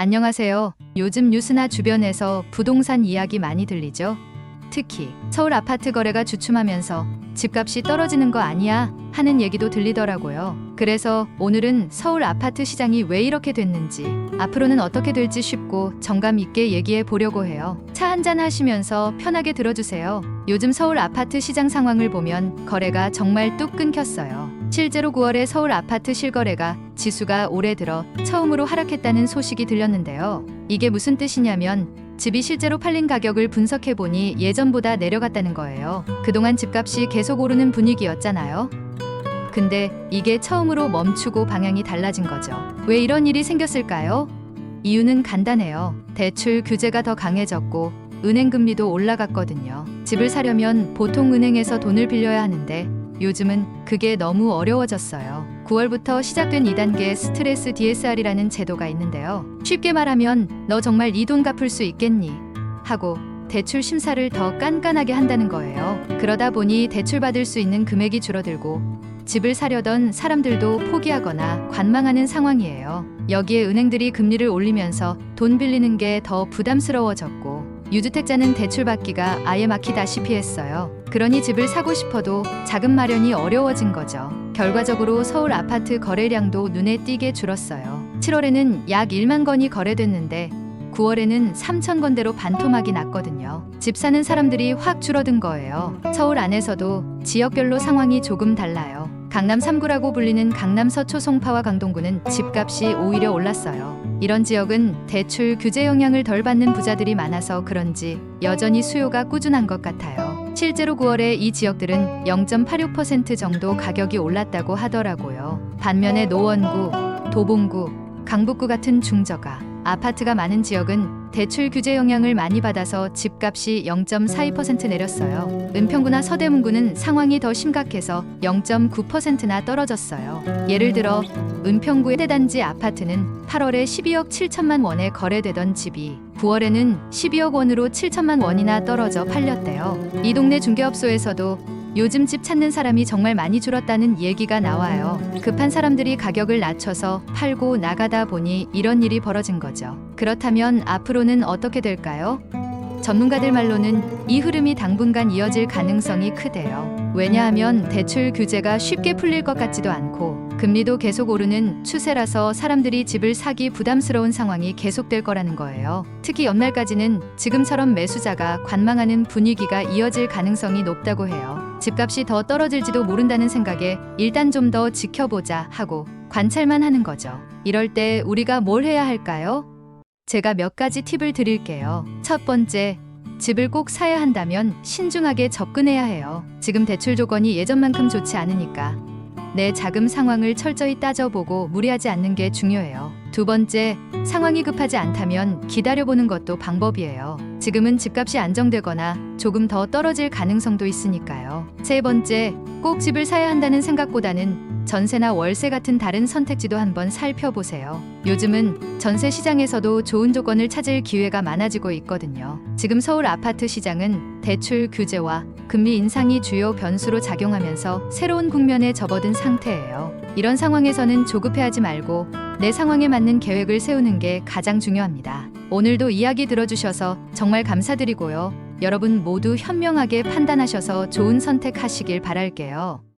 안녕하세요. 요즘 뉴스나 주변에서 부동산 이야기 많이 들리죠? 특히 서울 아파트 거래가 주춤하면서 집값이 떨어지는 거 아니야 하는 얘기도 들리더라고요. 그래서 오늘은 서울 아파트 시장이 왜 이렇게 됐는지, 앞으로는 어떻게 될지 쉽고 정감 있게 얘기해 보려고 해요. 차 한잔 하시면서 편하게 들어주세요. 요즘 서울 아파트 시장 상황을 보면 거래가 정말 뚝 끊겼어요. 실제로 9월에 서울 아파트 실거래가 지수가 올해 들어 처음으로 하락했다는 소식이 들렸는데요. 이게 무슨 뜻이냐면 집이 실제로 팔린 가격을 분석해보니 예전보다 내려갔다는 거예요. 그동안 집값이 계속 오르는 분위기였잖아요. 근데 이게 처음으로 멈추고 방향이 달라진 거죠. 왜 이런 일이 생겼을까요? 이유는 간단해요. 대출 규제가 더 강해졌고 은행 금리도 올라갔거든요. 집을 사려면 보통 은행에서 돈을 빌려야 하는데 요즘은 그게 너무 어려워졌어요. 9월부터 시작된 2단계 스트레스 DSR이라는 제도가 있는데요. 쉽게 말하면 너 정말 이 돈 갚을 수 있겠니? 하고 대출 심사를 더 깐깐하게 한다는 거예요. 그러다 보니 대출받을 수 있는 금액이 줄어들고 집을 사려던 사람들도 포기하거나 관망하는 상황이에요. 여기에 은행들이 금리를 올리면서 돈 빌리는 게 더 부담스러워졌고 유주택자는 대출받기가 아예 막히다시피 했어요. 그러니 집을 사고 싶어도 자금 마련이 어려워진 거죠. 결과적으로 서울 아파트 거래량도 눈에 띄게 줄었어요. 7월에는 약 1만 건이 거래됐는데 9월에는 3천 건대로 반토막이 났거든요. 집 사는 사람들이 확 줄어든 거예요. 서울 안에서도 지역별로 상황이 조금 달라요. 강남 3구라고 불리는 강남 서초 송파와 강동구는 집값이 오히려 올랐어요. 이런 지역은 대출 규제 영향을 덜 받는 부자들이 많아서 그런지 여전히 수요가 꾸준한 것 같아요. 실제로 9월에 이 지역들은 0.86% 정도 가격이 올랐다고 하더라고요. 반면에 노원구, 도봉구, 강북구 같은 중저가 아파트가 많은 지역은 대출 규제 영향을 많이 받아서 집값이 0.42% 내렸어요. 은평구나 서대문구는 상황이 더 심각해서 0.9%나 떨어졌어요. 예를 들어 은평구의 대단지 아파트는 8월에 12억 7천만 원에 거래되던 집이 9월에는 12억 원으로 7천만 원이나 떨어져 팔렸대요. 이 동네 중개업소에서도 요즘 집 찾는 사람이 정말 많이 줄었다는 얘기가 나와요. 급한 사람들이 가격을 낮춰서 팔고 나가다 보니 이런 일이 벌어진 거죠. 그렇다면 앞으로는 어떻게 될까요? 전문가들 말로는 이 흐름이 당분간 이어질 가능성이 크대요. 왜냐하면 대출 규제가 쉽게 풀릴 것 같지도 않고 금리도 계속 오르는 추세라서 사람들이 집을 사기 부담스러운 상황이 계속될 거라는 거예요. 특히 연말까지는 지금처럼 매수자가 관망하는 분위기가 이어질 가능성이 높다고 해요. 집값이 더 떨어질지도 모른다는 생각에 일단 좀 더 지켜보자 하고 관찰만 하는 거죠. 이럴 때 우리가 뭘 해야 할까요? 제가 몇 가지 팁을 드릴게요. 첫 번째, 집을 꼭 사야 한다면 신중하게 접근해야 해요. 지금 대출 조건이 예전만큼 좋지 않으니까 내 자금 상황을 철저히 따져보고 무리하지 않는 게 중요해요. 두 번째, 상황이 급하지 않다면 기다려보는 것도 방법이에요. 지금은 집값이 안정되거나 조금 더 떨어질 가능성도 있으니까요. 세 번째, 꼭 집을 사야 한다는 생각보다는 전세나 월세 같은 다른 선택지도 한번 살펴보세요. 요즘은 전세 시장에서도 좋은 조건을 찾을 기회가 많아지고 있거든요. 지금 서울 아파트 시장은 대출 규제와 금리 인상이 주요 변수로 작용하면서 새로운 국면에 접어든 상태예요. 이런 상황에서는 조급해하지 말고 내 상황에 맞는 계획을 세우는 게 가장 중요합니다. 오늘도 이야기 들어주셔서 정말 감사드리고요. 여러분 모두 현명하게 판단하셔서 좋은 선택하시길 바랄게요.